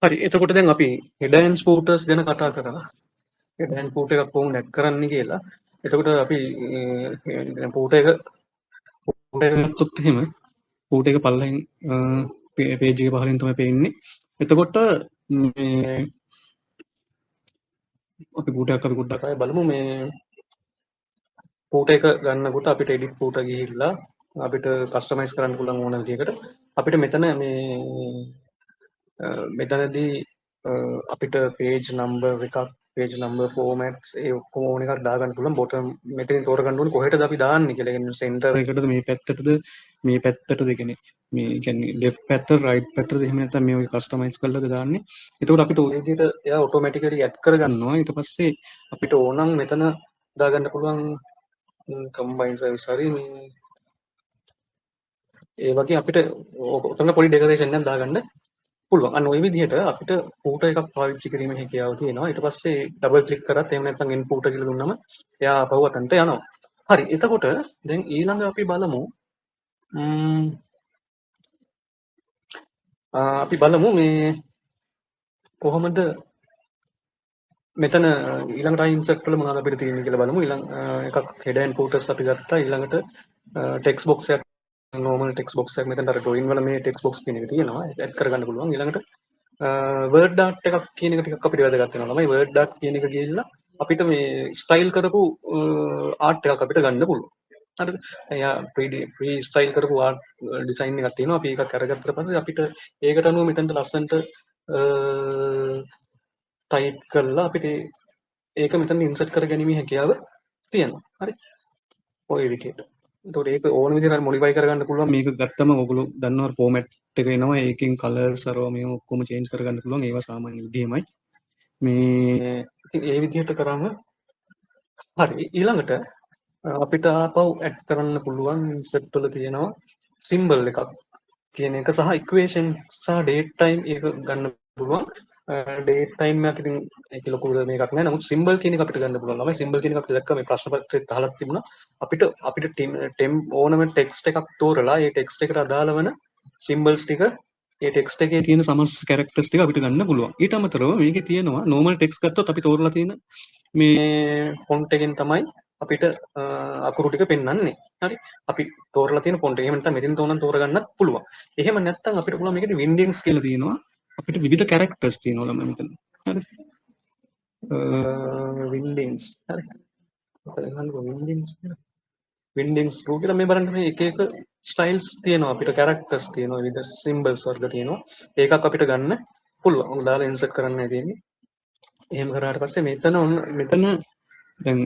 හරි එතකොට දැන් අපි head and footers ගැන කතා කරා. head and foot එකක් කොහොමද ඇඩ් කරන්නේ කියලා. එතකොට අපි දැන් foot එක ගත්තොත් එහෙම foot එක පල්ලෙන් page එක පහලින් තමයි පේන්නේ. එතකොට මේ අපි foot එකක් අපි පොඩ්ඩක් ආයෙ බලමු මේ foot එක ගන්නකොට අපිට edit foot ගිහිල්ලා අපිට කස්ටමයිස් කරන්න පුළුවන් ඕන විදිහකට අපිට මෙතන මේ මෙතනදී අපිට page number එකක් page number formats ඒ ඔක්කොම ඕන එකක් දාගන්න පුළුවන් bottom මෙතනින් තෝරගන්න ඕනේ කොහෙටද අපි දාන්නේ කියලා. කියන්නේ center එකටද මේ පැත්තටද මේ පැත්තටද කියන්නේ මේ කියන්නේ left පැත්ත right පැත්තද එහෙම නැත්නම් මේ ඔය කස්ටමයිස් කරලාද දාන්නේ. එතකොට අපිට ඔය විදිහට එයා automatically add කරගන්නවා. ඊට පස්සේ අපිට ඕනම් මෙතන දාගන්න පුළුවන් combine service හරි මේ ඒ වගේ අපිට ඔතන පොඩි ඩෙකරේෂන් එකක් දාගන්න පුළුවන්. අන්න ওই විදිහට අපිට footer එකක් පාවිච්චි කිරීමේ හැකියාව තියෙනවා. ඊට පස්සේ ඩබල් ක්ලික් කරත් එහෙම නැත්නම් in footer කියලා දුන්නම එයා ආපහු අතන්ට යනවා. හරි. එතකොට දැන් ඊළඟ අපි බලමු මේ කොහොමද මෙතන ඊළඟට insert වල මොනවද අපිට තියෙන්නේ කියලා බලමු. ඊළඟ එකක් head and footers අපි ගත්තා. ඊළඟට text box එකක් normal text box එකක් මෙතනට අර drawing වල මේ text box කියන එක තියෙනවා. add කරගන්න පුළුවන්. ඊළඟට word art එකක් කියන එක ටිකක් අපිට වැදගත් වෙනවා. ළමයි word art කියන එක ගිහිල්ලා අපිට මේ style කරපු art එකක් අපිට ගන්න පුළුවන්. හරිද? එයා pre style කරපු art design එකක් තියෙනවා. අපි ඒකක් අරගත්තට පස්සේ අපිට ඒකට අනුව මෙතනට ලස්සනට type කරලා අපිට ඒක මෙතන insert කර ගැනීමේ හැකියාව තියෙනවා. හරි? ඔය විදිහට. එතකොට ඒක ඕන විදිහට modify කරගන්න පුළුවන්. මේක ගත්තම ඔයගොල්ලෝ දන්නවා format එක එනවා. ඒකෙන් colors අරව මේ ඔක්කොම change කරගන්න පුළුවන්. ඒවා සාමාන්‍ය විදිහමයි. මේ ඉතින් ඒ විදිහට කරාම හරි. ඊළඟට අපිට ආපහු add කරන්න පුළුවන් insert වල තියෙනවා symbol එකක් කියන එක සහ equation සහ date time ඒක ගන්න පුළුවන්. date time එකක් ඉතින් ඒක ලොකු මේකක් නෑ. නමුත් symbol කියන එක අපිට ගන්න පුළුවන්. ළමයි symbol කියන එක අපිට දැක්කම මේ ප්‍රශ්න පත්‍රෙත් අහලා තිබුණා. අපිට temp ඕනම text එකක් තෝරලා ඒ text එකට අදාළ වෙන symbols ටික ඒ text එකේ තියෙන සමස්ත characters ටික අපිට ගන්න පුළුවන්. ඊට අමතරව මේකේ තියෙනවා normal text ගත්තොත් අපි තෝරලා තියෙන මේ font එකෙන් තමයි අපිට අකුරු ටික පෙන්වන්නේ. හරි. අපි තෝරලා තියෙන font එක. එහෙම නැත්නම් මෙතෙන් තෝරන්න තෝරගන්නත් පුළුවන්. එහෙම නැත්නම් අපිට පුළුවන් මේකේ windings කියලා තියෙනවා. අපිට විවිධ characters තියෙනවා ළමයි මෙතන. හරි. windings. හරි. windings රූ කියලා මේ බලන්න මේ එක එක styles තියෙනවා. අපිට characters තියෙනවා. විවිධ symbols වර්ග තියෙනවා. ඒකක් අපිට ගන්න පුළුවන්. ඔන්න දාලා insert කරන්න තියෙන්නේ. එහෙම කරාට පස්සේ මෙතන දැන්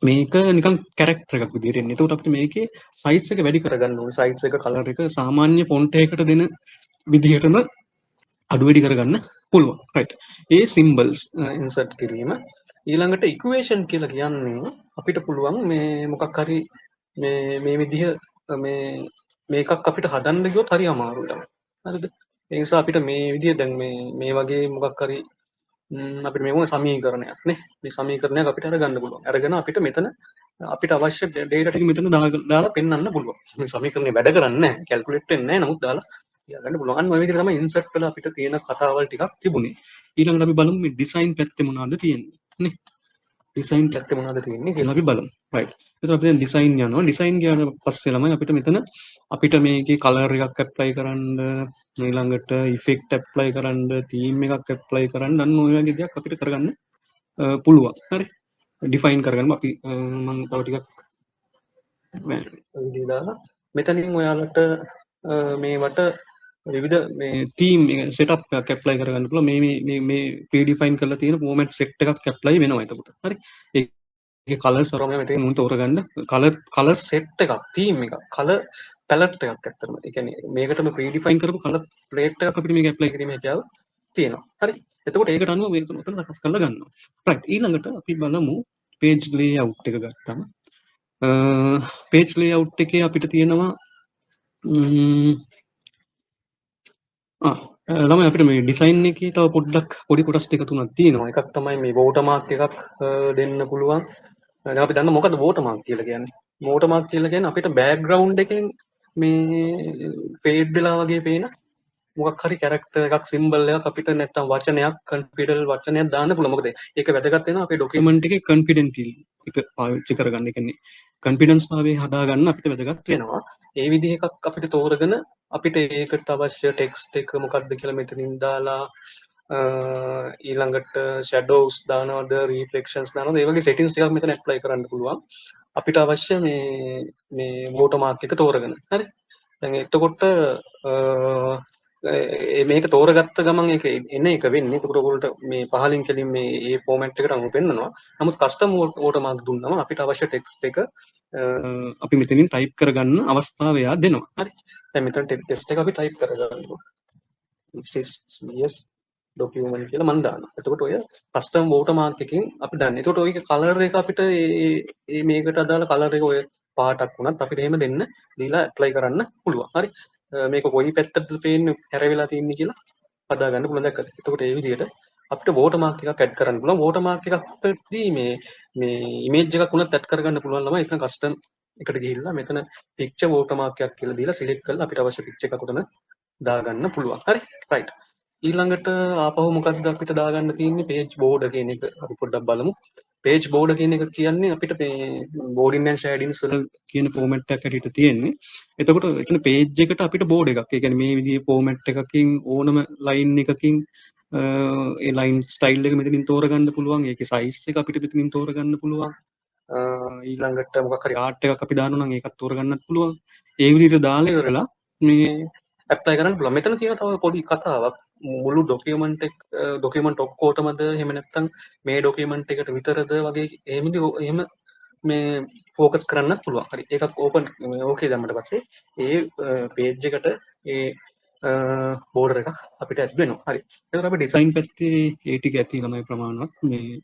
මේක නිකන් කැරක්ටර් එකක් විදිහට එන්නේ. ඒකට අපිට මේකේ සයිස් එක වැඩි කරගන්න ඕනේ. සයිස් එක කලර් එක සාමාන්‍ය ෆොන්ට් එකකට දෙන විදිහටම අඩු වැඩි කරගන්න පුළුවන්. right. ඒ symbols insert කිරීම. ඊළඟට equation කියලා කියන්නේ අපිට පුළුවන් මේ මොකක් හරි මේ විදිහ මේකක් අපිට හදන්න ගියොත් හරි අමාරුයි තමයි. හරිද? ඒ නිසා අපිට මේ විදිහ දැන් මේ වගේ මොකක් හරි අපිට මේ මොන සමීකරණයක් නේ මේ සමීකරණයක් අපිට අරගන්න පුළුවන්. අරගෙන අපිට මෙතන අපිට අවශ්‍ය data ටික මෙතන දාලා පෙන්වන්න පුළුවන්. මේ සමීකරණේ වැඩ කරන්නේ නැහැ, කැල්කියුලේට් වෙන්නේ නැහැ. නමුත් දාලා තියාගන්න පුළුවන්. අන්න ඔය විදිහට තමයි insert වල අපිට තියෙන කතාවල් ටිකක් තිබුණේ. ඊළඟට අපි බලමු මේ design පැත්තේ මොනවද තියෙන්නේ නේ. design පැත්තේ මොනවද තියෙන්නේ කියලා අපි බලමු. right. එතකොට අපි දැන් design යනවා. design ගියාට පස්සේ ළමයි අපිට මේකේ color එකක් apply කරන්න, ඊළඟට effect apply කරන්න, theme එකක් apply කරන්න අන්න ඔය වගේ දෙයක් අපිට කරගන්න පුළුවන්. හරි. define කරගන්න අපි මම තව ටිකක් විදිහ දාලා මෙතනින් ඔයාලට මේවට විවිධ මේ theme එක setup එකක් apply කරගන්න පුළුවන්. මේ predefine කරලා තියෙන format set එකක් apply වෙනවා එතකොට. හරි. ඒකේ colors අරම මෙතන මුන් තෝරගන්න color set එකක් theme එකක් color palette එකක් ඇත්තටම. ඒ කියන්නේ මේකටම predefine කරපු color palette එකක් අපිට මේක apply කිරීමේ හැකියාව තියෙනවා. හරි. එතකොට ඒකට අනුව මේක උතන සකස් කරලා ගන්නවා. right. ඊළඟට අපි බලමු page layout එක ගත්තම page layout එකේ අපිට තියෙනවා ළමයි අපිට මේ ඩිසයින් එකේ තව පොඩ්ඩක් පොඩි කොටස් දෙක තුනක් තියෙනවා. එකක් තමයි මේ watermark එකක් දෙන්න පුළුවන්. දැන් අපි දන්න මොකද්ද watermark කියලා කියන්නේ? watermark කියලා කියන්නේ අපිට background එකෙන් මේ fade වෙලා වගේ පේන මොකක් හරි කැරක්ටර් එකක් සිම්බල් එකක් අපිට නැත්තම් වචනයක් කන්ෆිඩන්ට් වචනයක් දාන්න පුළුවන්. මොකද ඒක වැදගත් වෙනවා අපේ ඩොකියුමන්ට් එකේ කන්ෆිඩෙන්ට්ලි එක පාවිච්චි කරගන්න. ඒ කියන්නේ කන්ෆිඩන්ස් භාවය හදාගන්න අපිට වැදගත් වෙනවා. ඒ විදිහ එකක් අපිට තෝරගෙන අපිට ඒකට අවශ්‍ය ටෙක්ස්ට් එක මොකක්ද කියලා මෙතනින් දාලා ඊළඟට ෂැඩෝස් දානවද රිෆ්ලෙක්ෂන්ස් දානවද ඒ වගේ සෙටින්ග්ස් ටිකක් මෙතන ඇප්ලයි කරන්න පුළුවන්. අපිට අවශ්‍ය මේ වෝටර්මාර්ක් එක තෝරගෙන. හරි. දැන් එතකොට මේක තෝරගත්ත ගමන් ඒක එන එක වෙන්නේ. ඒකට ඔයගොල්ලන්ට මේ පහලින් කෙලින් මේ ෆෝමැට් එකට අනුව පෙන්නනවා. නමුත් කස්ටම් වෝටර්මාර්ක් දුන්නම අපිට අවශ්‍ය ටෙක්ස්ට් එක අපි මෙතනින් ටයිප් කරගන්න අවස්ථාව එයා දෙනවා. හරි. දැන් මෙතන ටෙක්ස්ට් එක අපි ටයිප් කරගන්නවා. CS document කියලා මම දානවා. එතකොට ඔය කස්ටම් වෝටර්මාර්ක් එකකින් අපි දන්නේ. එතකොට ඔයගේ කලර් එක අපිට මේකට අදාළ කලර් එක ඔය පාටක් වුණත් අපිට එහෙම දෙන්න දීලා ඇප්ලයි කරන්න පුළුවන්. හරි. මේක කොයි පැත්තටද පේන්නේ හැරවිලා තින්නේ කියලා හදා ගන්න පුළුවන්. දැක්කද? එතකොට ඒ විදිහට අපිට වෝටර්මාර්ක් එකක් ඇඩ් කරන්න පුළුවන්. වෝටර්මාර්ක් එකක් අපිටදී මේ ඉමේජ් එකක් උනත් ඇඩ් කරගන්න පුළුවන් ළමයි. එතන කස්ටම් එකට ගිහිල්ලා මෙතන පික්චර් වෝටර්මාර්ක් එකක් කියලා දීලා සිලෙක්ට් කරලා අපිට අවශ්‍ය පික්චර් එකක් උතන දාගන්න පුළුවන්. හරි. රයිට්. ඊළඟට ආපහු මොකක්ද අපිට දාගන්න තියෙන්නේ page border කියන එක අපි පොඩ්ඩක් බලමු. page border කියන එක කියන්නේ අපිට මේ boarding and shadings වල කියන format එකක් හැටියට තියෙන්නේ. එතකොට එතන page එකට අපිට board එකක්. ඒ කියන්නේ මේ විදිහේ format එකකින් ඕනම line එකකින් ඒ line style එක මෙතනින් තෝරගන්න පුළුවන්. ඒකේ size එක අපිට මෙතනින් තෝරගන්න පුළුවන්. ඊළඟට මොකක් හරි art එකක් අපි දානවා නම් ඒකත් තෝරගන්නත් පුළුවන්. ඒ විදිහට දාලා ඉවරලා මේ ඇප්ලයි කරන්න පුළුවන්. මෙතන තියෙන තව පොඩි කතාවක්. මුළු ඩොකියුමන්ට් ඔක්කොටමද එහෙම නැත්නම් මේ ඩොකියුමන්ට් එකට විතරද වගේ එහෙම මේ ફોකස් කරන්නත් පුළුවන්. හරි. ඒකක් ඕපන් ඕකේ දැම්මට පස්සේ ඒ පේජ් එකට ඒ බෝඩර් එකක් අපිට ඇඩ් වෙනවා. හරි. ඒකට අපි ඩිසයින් පැත්තේ ඒ ටික ඇති ළමයි ප්‍රමාණවත් මේ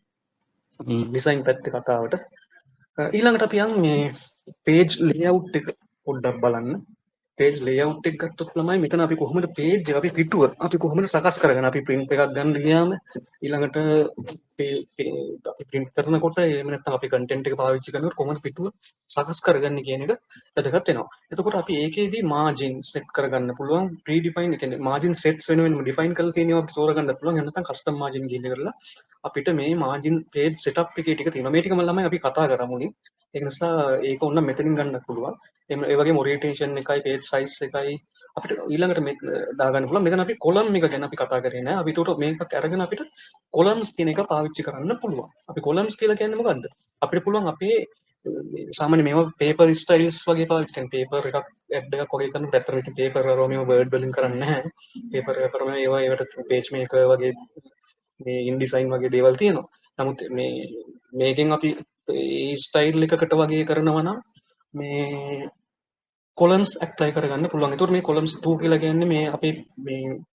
ඩිසයින් පැත්තේ කතාවට ඊළඟට අපි යන් මේ page layout එක පොඩ්ඩක් බලන්න. page layout එක ගත්තොත් ළමයි මෙතන අපි කොහොමද page එක අපි පිටුව අපි කොහොමද සකස් කරගෙන අපි print එකක් ගන්න ගියාම ඊළඟට අපි print කරනකොට එහෙම නැත්නම් අපි content එක පාවිච්චි කරනකොට කොහොමද පිටුව සකස් කරගන්නේ කියන එක වැදගත් වෙනවා. එතකොට අපි ඒකේදී margin set කරගන්න පුළුවන් predefine ඒ කියන්නේ margin sets වෙනුවෙන්ම define කරලා තියෙනවා අපි තෝරගන්නත් පුළුවන්. එහෙම නැත්නම් custom margin ගිහින් කරලා අපිට මේ margin page setup එකේ ටික තියෙනවා. මේ ටිකම ළමයි අපි කතා කරමු නේ. ඒක නිසා ඒක ඕන මෙතනින් ගන්නත් පුළුවන්. ඒ වගේම orientation එකයි page size එකයි අපිට ඊළඟට දාගන්න පුළුවන්. මෙතන අපි column එක ගැන අපි කතා කරේ නෑ. අපි ඒකට මේකක් අරගෙන අපිට columns කියන එක පාවිච්චි කරන්න පුළුවන්. අපි columns කියලා කියන්නේ මොකද්ද? අපිට පුළුවන් අපේ සාමාන්‍ය මේවා paper styles වගේ පාවිච්චි කරන paper එකක් ad එකක් වගේ කරනකොට ඇත්තටම ඉතින් paper වල මේව word වලින් කරන්නේ නැහැ. paper එකම ඒවට page maker වගේ මේ InDesign වගේ දේවල් තියෙනවා. නමුත් මේකෙන් අපි ඒ ස්ටයිල් එකකට වගේ කරනවා නම් මේ columns apply කරගන්න පුළුවන්. ඒතකොට මේ columns 2 කියලා කියන්නේ මේ අපේ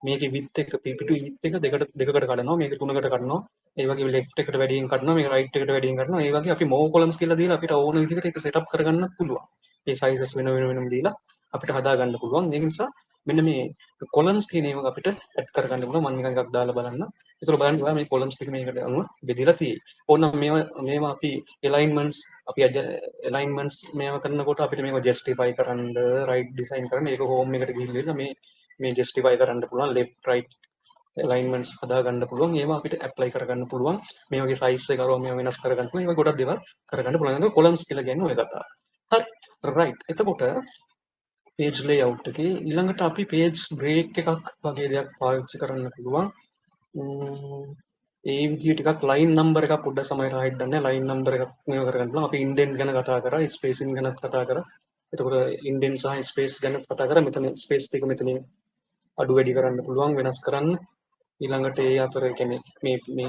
මේකේ width එක පිටු width එක දෙකකට කඩනවා. මේක තුනකට කඩනවා. ඒ වගේ left එකට වැඩියෙන් කඩනවා. මේක right එකට වැඩියෙන් කඩනවා. ඒ වගේ අපි more columns කියලා දීලා අපිට ඕන විදිහට ඒක set up කරගන්න පුළුවන්. මේ sizes වෙනම දීලා අපිට හදා ගන්න පුළුවන්. ඒ නිසා මෙන්න මේ columns කියන ඒවා අපිට add කරගන්න පුළුවන්. මම නිකන් එකක් දාලා බලන්න. ඒතර බලන්න ඔයා මේ columns ටික මේකට අනුව බෙදලා තියෙයි. ඕනනම් මේවා අපි alignments මේවා කරනකොට අපිට මේවා justify කරන්න right design කරන්න ඒක home එකට ගිහිල්ලා මේ justify කරන්න පුළුවන් left right alignments හදා ගන්න පුළුවන්. ඒවා අපිට apply කරගන්න පුළුවන්. මේ වගේ size එක අරව මේවා වෙනස් කරගන්න පුළුවන්. ඒවා ගොඩක් දේවල් කරගන්න පුළුවන්. ඒක columns කියලා කියන්නේ ඔය කතාව. හරි. right. එතකොට page layout එකේ ඊළඟට අපි page break එකක් වගේ දෙයක් පාවිච්චි කරන්න පුළුවන්. ඒ විදිහ ටිකක් line number එකක් පොඩ්ඩක් සමහර අය හිතන්නේ line number එකක් මේව කරගන්න පුළුවන්. අපි indent ගැන කතා කරා, spacing ගැන කතා කරා. එතකොට indent සහ space ගැන කතා කරා. මෙතන space ටික මෙතනින් අඩු වැඩි කරන්න පුළුවන්, වෙනස් කරන්න. ඊළඟට ඒ අතර කියන්නේ මේ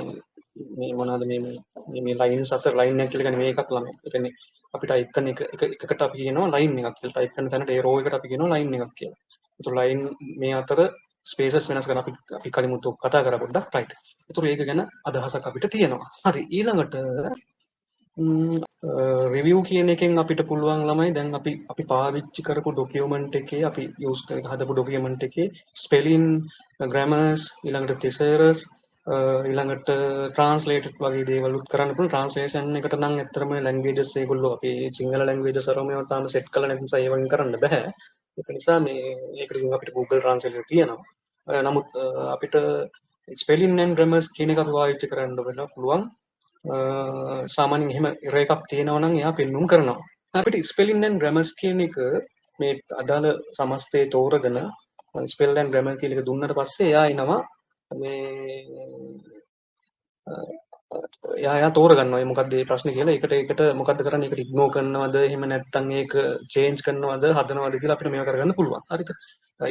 මොනවාද මේ lines අතර line එක කියලා කියන්නේ මේකක් ළමයි. ඒ කියන්නේ අපි type කරන එකකට අපි කියනවා line එකක් කියලා. type කරන තැනට ඒ row එකට අපි කියනවා line එකක් කියලා. ඒතකොට line මේ අතර ස්පේසස් වෙනස් කරන අපි කලිමුත් කතා කරා පොඩ්ඩක් right. ඒතකොට ඒක ගැන අදහසක් අපිට තියෙනවා. හරි. ඊළඟට රිවිව් කියන එකෙන් අපිට පුළුවන් ළමයි දැන් අපි පාවිච්චි කරපු ඩොකියුමන්ට් එකේ අපි යූස් කරලා හදපු ඩොකියුමන්ට් එකේ ස්පෙලිං, ග්‍රැමර්ස්, ඊළඟට thesaurus, ඊළඟට ට්‍රාන්ස්ලේටඩ් වගේ දේවල් උත් කරන්න පුළුවන්. ට්‍රාන්ස්ලේෂන් එකට නම් ඇත්තටම ලැන්ග්වේජස් ඒගොල්ලෝ අපි සිංහල ලැන්ග්වේජස් අරම ඒවා තාම සෙට් කරලා නැති නිසා ඒවෙන් කරන්න බෑ. ඒක නිසා මේකට ඉතින් අපිට Google Translate තියෙනවා. නමුත් අපිට ස්පෙලින් ඇන් ග්‍රැමර්ස් කියන එක අපි පාවිච්චි කරන්න වෙන පුළුවන්. සාමාන්‍යයෙන් එහෙම එරර් එකක් තියෙනවා නම් එයා පෙන්වුම් කරනවා. අපිට ස්පෙලින් ඇන් ග්‍රැමර්ස් කියන එක මේ අදාළ සමස්තය තෝරගෙන ස්පෙල් ඇන් ග්‍රැමර් කියන එක දුන්නට පස්සේ එයා එනවා මේ එයා තෝරගන්නවා මේ මොකක්ද මේ ප්‍රශ්නේ කියලා. ඒකට මොකද්ද කරන්නේ? ඒකට ඉග්නෝර් කරනවද? එහෙම නැත්නම් ඒක චේන්ජ් කරනවද? හදනවද කියලා අපිට මේව කරගන්න පුළුවන්. හරිද?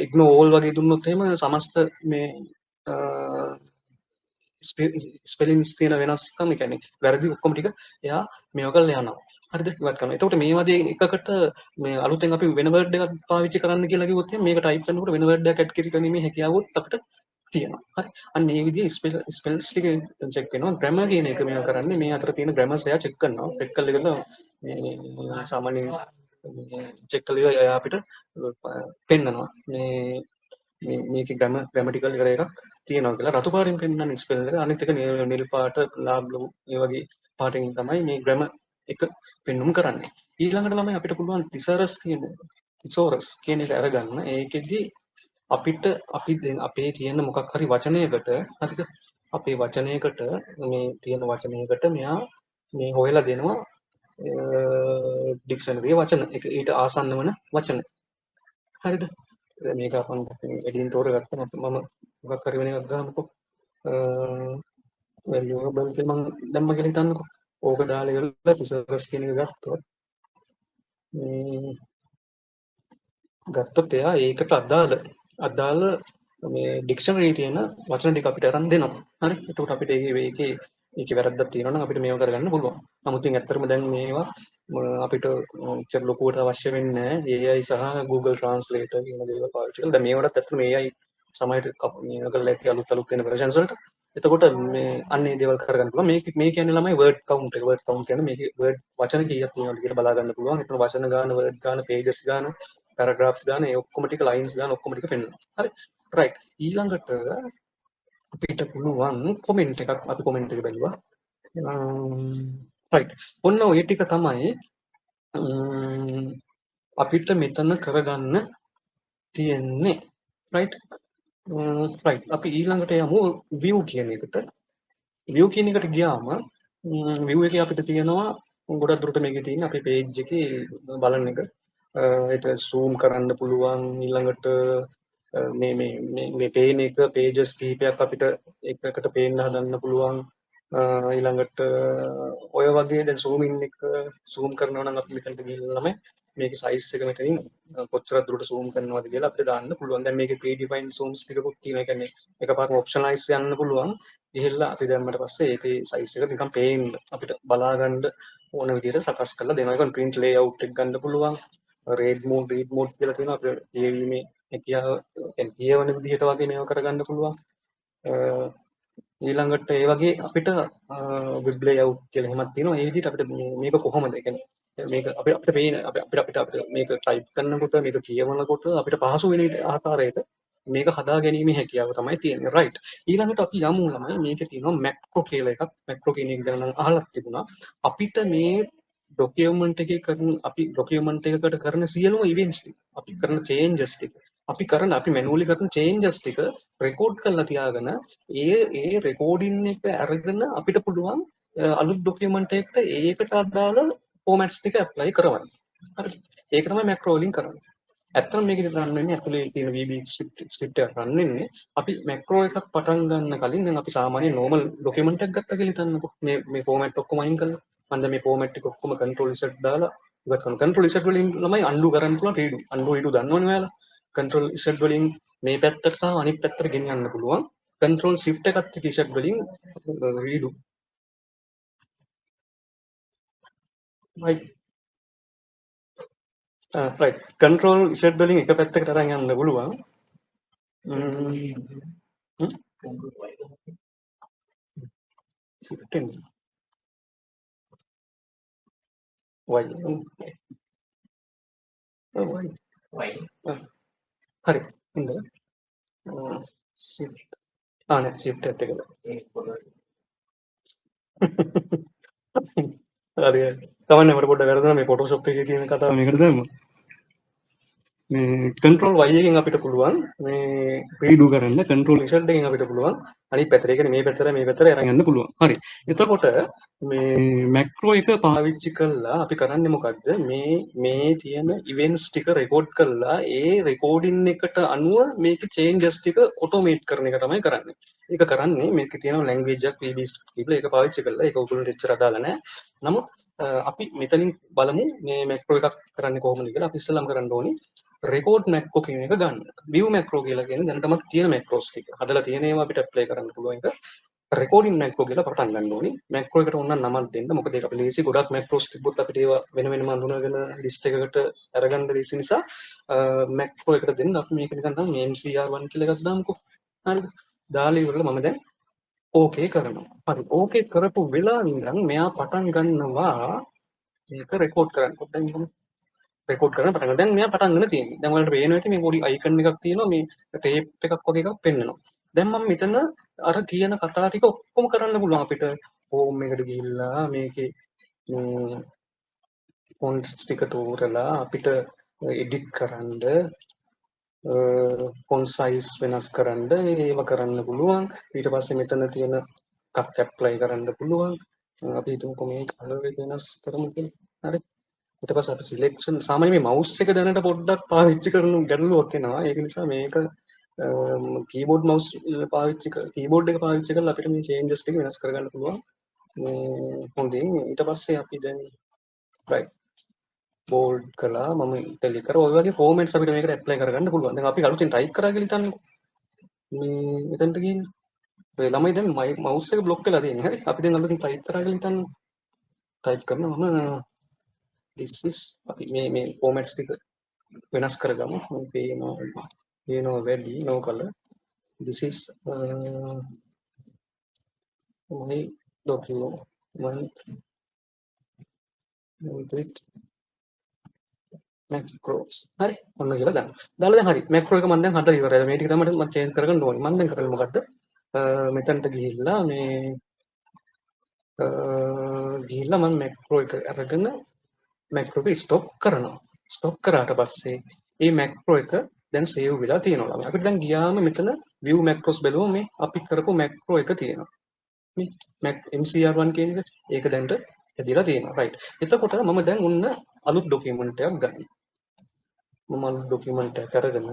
ඉග්නෝර් ඕල් වගේ දුන්නොත් එහෙම සමස්ත මේ ස්පෙලින්ස් තියෙන වෙනස්කම්, ඒ කියන්නේ වැරදි ඔක්කොම ටික එයා මේව කරලා යනවා. හරිද? ඉවත් කරනවා. එතකොට මේ වගේ එකකට මේ අලුතෙන් අපි වෙන වර්ඩ් එකක් පාවිච්චි කරන්න කියලා කිව්වොත් එහෙනම් මේක ටයිප් කරනකොට වෙන වර්ඩ් එකක් ඇඩ් කිරීමේ හැකියාවොත් අපිට තියෙනවා. හරි. අන්න ඒ විදිහේ ස්පෙල්ස් ටික චෙක් වෙනවා. ග්‍රැමර් කියන එක මේවා කරන්නේ මේ අතර තියෙන ග්‍රැමර්ස් එයා චෙක් කරනවා. චෙක් කරලා ඉවරලා මේ සාමාන්‍යයෙන් චෙක් කරලා එයා අපිට පෙන්නනවා. මේකේ ග්‍රැමටිකල් එරර් එකක් තියෙනවා කියලා. රතු පාටින් පෙන්නන ස්පෙල් එක, අනිත් එක නිල් පාට, ලා බ්ලූ මේ වගේ පාටින් තමයි මේ ග්‍රැමර් එක පෙන්වුම් කරන්නේ. ඊළඟට ළමයි අපිට පුළුවන් තිසෝරස් කියන එක අරගන්න. ඒකෙදි අපිට අපේ තියෙන මොකක් හරි වචනයකට, හරිද? අපේ වචනයකට මේ තියෙන වචනයකට මෙයා මේ හොයලා දෙනවා ඩික්ෂනරි වචන එක ඊට ආසන්න වන වචන. හරිද? මේක අපන් එඩින් තෝරගත්තා මම මොකක් හරි වෙන එකක් ගන්නකො. වැරියබල් කියලා මම දැම්ම කියලා හිතන්නකො. ඕක දාලා ඉවරලා තිසරස් කියන එක ගත්තොත් එයා ඒකට අදාළ මේ ඩික්ෂනරි තියෙන වචන ටික අපිට අරන් දෙනවා. හරි. එතකොට අපිට ඒකේ වැරද්දක් තියෙනවා නම් අපිට මේව කරගන්න පුළුවන්. නමුත් ඉතින් ඇත්තටම දැන් මේවා අපිට ඉච්චර ලොකුවට අවශ්‍ය වෙන්නේ නැහැ. AI සහ Google Translator කියන දේවල් පාවිච්චි කරලා. දැන් මේවටත් ඇත්තටම AI සමහරට මේව කරලා ඇති අලුත් වෙන versions වලට. එතකොට මේ අන්නේ දේවල් කරගන්න පුළුවන්. මේ කියන්නේ ළමයි word count එක. word count කියන්නේ මේකේ word වචන කීයක් තියෙනවද කියලා බලා ගන්න පුළුවන්. එතන වචන ගාන, word ගාන, pages ගාන, paragraphs ගාන, ඒ ඔක්කොම ටික lines ගාන ඔක්කොම ටික පෙන්නනවා. හරි. right. ඊළඟට අපිට පුළුවන් comment එකක් අපි comment එක බැලුවා. right. ඔන්න ඔය ටික තමයි අපිට මෙතන කරගන්න තියෙන්නේ. right. right. අපි ඊළඟට යමු view කියන එකට. view කියන එකට ගියාම view එකේ අපිට තියෙනවා ගොඩක් දුරට මේකේ තියෙන අපේ page එකේ බලන එක. ඒක zoom කරන්න පුළුවන්. ඊළඟට මේ පේන එක pages කිහිපයක් අපිට එකකට පේන්න හදන්න පුළුවන්. ඊළඟට ඔය වගේ දැන් zoom in එක zoom කරනවා නම් අපි මෙතනට ගිහිල්ලා තමයි මේකේ size එක මෙතනින් කොච්චර දුරට zoom කරනවද කියලා අපිට දාන්න පුළුවන්. දැන් මේකේ predefined zooms ටිකකුත් තියෙනවා. ඒ කියන්නේ එකපාරම optionalize යන්න පුළුවන්. ගිහිල්ලා අපි දැම්මට පස්සේ ඒකේ size එක නිකන් පේන්න අපිට බලා ගන්න ඕන විදිහට සකස් කරලා දෙනවා. ඒක print layout එක ගන්න පුළුවන්. read mode කියලා තියෙනවා. අපිට කියවීමේ හැකියාව කියන්නේ කියවන විදිහට වගේ මේව කරගන්න පුළුවන්. ඊළඟට ඒ වගේ අපිට වෙබ් ලේඅවුට් කියලා එහෙමත් තියෙනවා. ඒ විදිහට අපිට මේක කොහොමද? ඒ කියන්නේ මේක අපිට පේන අපිට මේක ටයිප් කරනකොට මේක කියවනකොට අපිට පහසු වෙන ආකාරයට මේක හදා ගැනීමේ හැකියාව තමයි තියෙන්නේ. රයිට්. ඊළඟට අපි යමු ළමයි මේකේ තියෙනවා මැක්‍රෝ කියලා එකක්. මැක්‍රෝ කියන එක ගැන නම් අහලා තිබුණා. අපිට මේ ඩොකියුමන්ට් එකේ අපි ඩොකියුමන්ට් එකකට කරන සියලුම ඉවෙන්ට්ස් ටික අපි කරන චේන්ජස් ටික අපි මැනුවලි කරන චේන්ජස් ටික රෙකෝඩ් කරලා තියාගෙන ඒ රෙකෝඩින් එක අරගෙන අපිට පුළුවන් අලුත් ඩොකියුමන්ට් එකකට ඒකට අදාළ ෆෝමැට්ස් ටික ඇප්ලයි කරවන්න. හරි. ඒක තමයි මැක්‍රෝ වලින් කරන්නේ. ඇත්තටම මේකේ රන් වෙන්නේ ඇතුලේ තියෙන VB ස්ක්‍රිප්ට් එක රන් වෙන්නේ අපි මැක්‍රෝ එකක් පටන් ගන්න කලින් දැන් අපි සාමාන්‍ය normal ඩොකියුමන්ට් එකක් ගත්තා කියලා හිතන්නකෝ. මේ ෆෝමැට් ඔක්කොම අයින් කරලා මම දැන් මේ ෆෝමැට් එක ඔක්කොම control z දාලා ඉවත් කරනවා. control z වලින් ළමයි undo කරන්න පුළුවන් redo. undo redo දන්නවනේ ඔයාලා. control z වලින් මේ පැත්තට සහ අනිත් පැත්තට ගෙනියන්න පුළුවන්. control shift එකත් එක්ක z වලින් redo. right. right. control z වලින් එක පැත්තකට අරන් යන්න පුළුවන්. shift and y. හරි. ඉන්න. shift නෑ shift එකත් එකද. හරි. කවන්නේ මට පොඩ්ඩක් වැරදුනා මේ Photoshop එකේ තියෙන කතාව මේකට දැම්මා. මේ control y එකෙන් අපිට පුළුවන් මේ redo කරන්න control z එකෙන් අපිට පුළුවන් අනිත් පැත්තට. ඒ කියන්නේ මේ පැත්තට අරන් යන්න පුළුවන්. හරි. එතකොට මේ macro එක පාවිච්චි කළා අපි කරන්නේ මොකද්ද? මේ තියෙන events ටික record කළා ඒ recording එකට අනුව මේක changes ටික automate කරන එක තමයි කරන්නේ. ඒක කරන්නේ මේකේ තියෙන language එකක් VB script කියලා ඒක පාවිච්චි කළා. ඒක උගලන්ට එච්චර අදාළ නැහැ. නමුත් අපි මෙතනින් බලමු මේ macro එකක් කරන්නේ කොහොමද කියලා. අපි ඉස්සෙල්ලාම කරන්න ඕනේ record macro කියන එක ගන්න. view macro කියලා කියන්නේ දැනටමත් තියෙන macros ටික. හදලා තියෙන ඒවා අපිට apply කරන්න පුළුවන් එක. recording macro කියලා පටන් ගන්න ඕනේ. macro එකට ඕන නම් නමක් දෙන්න. මොකද ඒක අපි ලේසි ගොඩක් macros තිබ්බොත් අපිට ඒවා වෙන වෙනම අඳුනගෙන list එකකට අරගන්න ලේසි නිසා macro එකට දෙන්න අපි මේක නිකන් තමයි mcr1 කියලා එකක් දාමුකෝ. හරිද? දාලා ඉවරලා මම දැන් okay කරනවා. හරි. okay කරපු වෙලාවෙ ඉඳන් මෙයා පටන් ගන්නවා මේක record කරන්න. පොඩ්ඩක් රෙකෝඩ් කරන පටන් ගන්න. දැන් මෙයා පටන් ගන්න තියෙන්නේ. දැන් ඔයාලට පේනවා ඇති මේ පොඩි අයිකන් එකක් තියෙනවා මේ ටේප් එකක් වගේ එකක් පෙන්වනවා. දැන් මම මෙතන අර කියන කතා ටික ඔක්කොම කරන්න පුළුවන් අපිට හෝම් එකට ගිහිල්ලා මේකේ ෆොන්ට්ස් ටික තෝරලා අපිට එඩිට් කරන්න ෆොන්ට් සයිස් වෙනස් කරන්න ඒව කරන්න පුළුවන්. ඊට පස්සේ මෙතන තියෙන කට් ඇප්ලයි කරන්න පුළුවන්. අපි හිතමුකෝ මේ කලර් එක වෙනස් කරමු කියලා. හරි. ඊට පස්සේ අපි සිලෙක්ෂන් සාමාන්‍යයෙන් මේ මවුස් එක දැනට පොඩ්ඩක් පාවිච්චි කරන ගැටලුවක් එනවා. ඒක නිසා මේක කීබෝඩ් මවුස් කීබෝඩ් එක පාවිච්චි කරලා අපිට මේ චේන්ජස් ටික වෙනස් කරගන්න පුළුවන්. මේ හොඳින් ඊට පස්සේ අපි දැන් රයිට් බෝල්ඩ් කළා මම ඩෙලිට් කරා. ඔය වගේ ෆෝමැට්ස් අපිට මේකට ඇප්ලයි කරගන්න පුළුවන්. දැන් අපි අලුතෙන් ටයිප් කරා කියලා හිතන්නකෝ. මේ මෙතනට ගිහින් ඔය ළමයි දැන් මවුස් එක බ්ලොක් වෙලා තියෙන්නේ. හරි. අපි දැන් අලුතෙන් ටයිප් කරා කියලා හිතන්න. ටයිප් කරනවා මම this is අපි මේ formats ටික වෙනස් කරගමු. පේනවා වැඩි no color. This is my document with macros. හරි. ඔන්න කියලා දාන්න. දාලා දැන් හරි. macro එක මම දැන් හදලා ඉවරයි. මේ ටික තමයි මම change කරගන්න ඕනේ. මම දැන් කරන්නේ මොකද්ද? මෙතනට ගිහිල්ලා මේ ගිහිල්ලා මම macro එක අරගෙන macro එක stop කරනවා. stop කරාට පස්සේ මේ macro එක දැන් save වෙලා තියෙනවා. අපිට දැන් ගියාම මෙතන view macros බැලුවම මේ අපි කරපු macro එක තියෙනවා. මේ mcr1 කියන එක ඒක දැන්ට හැදිලා තියෙනවා. right. එතකොට මම දැන් උන්න අලුත් document එකක් ගන්නවා. මම අලුත් document එකක් අරගෙන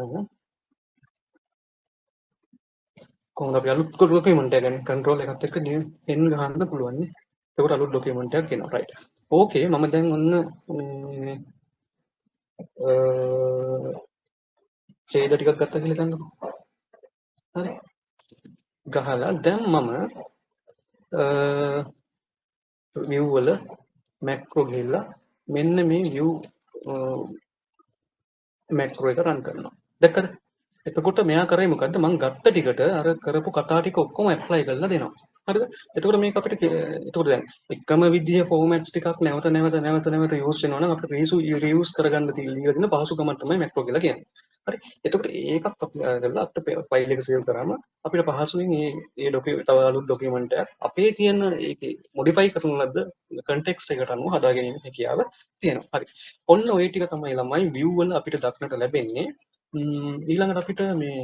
කොහොමද අපි අලුත් document එක ගන්න control එකත් එක්ක n ගහන්න පුළුවන් නේ. එතකොට අලුත් document එකක් එනවා. right. okay මම දැන් ඔන්න මේ ඡේද ටිකක් ගත්තා කියලා හිතන්නකෝ. හරි. ගහලා දැන් මම view වල macro ගිහලා මෙන්න මේ view macro එක run කරනවා. දැක්කද? එතකොට මෙයා කරේ මොකද්ද? මම ගත්ත ටිකට අර කරපු කතා ටික ඔක්කොම apply කරලා දෙනවා. හරිද? එතකොට මේක අපිට එතකොට දැන් එකම විදිහේ formats ටිකක් නැවත use වෙනවා නම් අපිට reuse කරගන්න තියෙන පහසුකම තමයි macro කියලා කියන්නේ. හරි. එතකොට ඒකත් අපි කරලා අපිට ෆයිල් එක සේව් කරාම අපිට පහසුවෙන් මේ තව අලුත් document එකක් අපේ තියෙන ඒකේ modify කරන ලද්ද context එකට අනුව හදා ගැනීම හැකියාව තියෙනවා. හරි. ඔන්න ওই ටික තමයි ළමයි view වල අපිට දක්නට ලැබෙන්නේ. ඊළඟට අපිට මේ